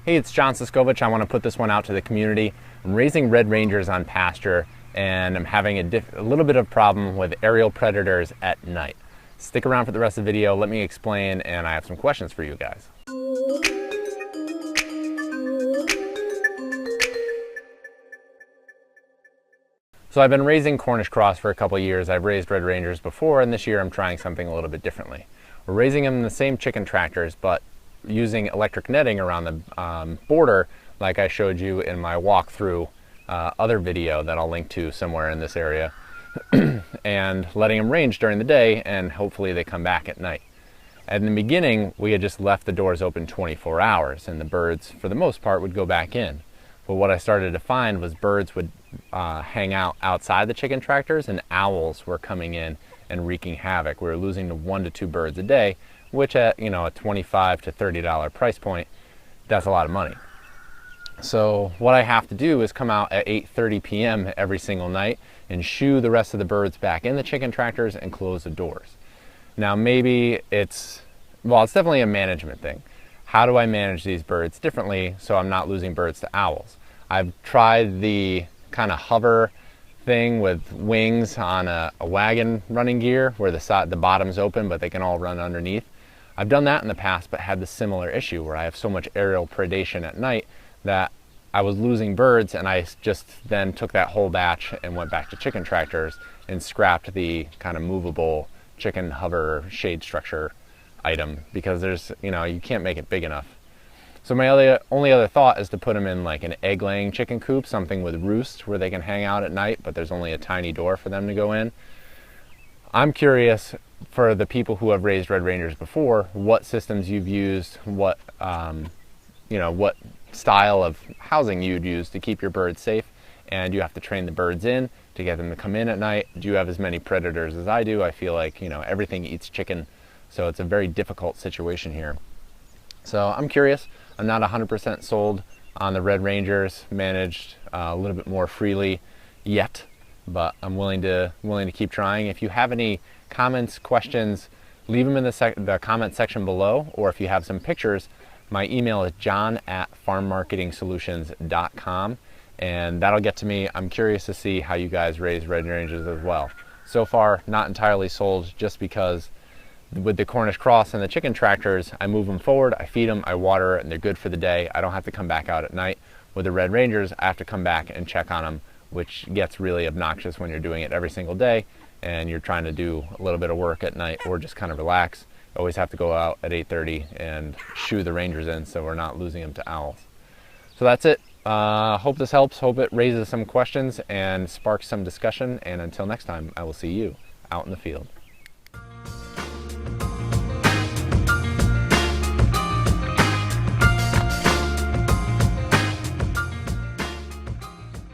Hey, it's John Siskovich. I want to put this one out to the community. I'm raising red rangers on pasture and I'm having a little bit of problem with aerial predators at night. Stick around for the rest of the video, let me explain, and I have some questions for you guys. So I've been raising Cornish cross for a couple years. I've raised red rangers before, and this year I'm trying something a little bit differently. We're raising them in the same chicken tractors, but using electric netting around the border, like I showed you in my walkthrough other video that I'll link to somewhere in this area, and letting them range during the day, and hopefully they come back at night. In the beginning, we had just left the doors open 24 hours, and the birds, for the most part, would go back in. But what I started to find was birds would hang out outside the chicken tractors, and owls were coming in and wreaking havoc. We were losing 1 to 2 birds a day, which at a $25 to $30 price point, that's a lot of money. So what I have to do is come out at 8:30 p.m. every single night and shoo the rest of the birds back in the chicken tractors and close the doors. Now maybe it's definitely a management thing. How do I manage these birds differently so I'm not losing birds to owls? I've tried the kind of hover thing with wings on a wagon running gear where the bottom's open but they can all run underneath. I've done that in the past, but had the similar issue where I have so much aerial predation at night that I was losing birds, and I just then took that whole batch and went back to chicken tractors and scrapped the kind of movable chicken hover shade structure item because there's, you can't make it big enough. So my only other thought is to put them in like an egg-laying chicken coop, something with roost where they can hang out at night, but there's only a tiny door for them to go in. I'm curious, for the people who have raised red rangers before, what systems you've used, what what style of housing you'd use to keep your birds safe, and you have to train the birds in to get them to come in at night. Do you have as many predators as I do? I feel like everything eats chicken, so it's a very difficult situation here. So I'm curious. I'm not 100% sold on the red rangers managed a little bit more freely yet, but I'm willing to keep trying. If you have any comments, questions, leave them in the comment section below, or if you have some pictures, my email is john@farmmarketingsolutions.com, and that'll get to me. I'm curious to see how you guys raise red rangers as well. So far, not entirely sold, just because with the Cornish cross and the chicken tractors, I move them forward, I feed them, I water, and they're good for the day. I don't have to come back out at night. With the red rangers, I have to come back and check on them, which gets really obnoxious when you're doing it every single day and you're trying to do a little bit of work at night or just kind of relax. Always have to go out at 8:30 and shoo the rangers in so we're not losing them to owls. So that's it. Hope this helps. Hope it raises some questions and sparks some discussion. And until next time, I will see you out in the field.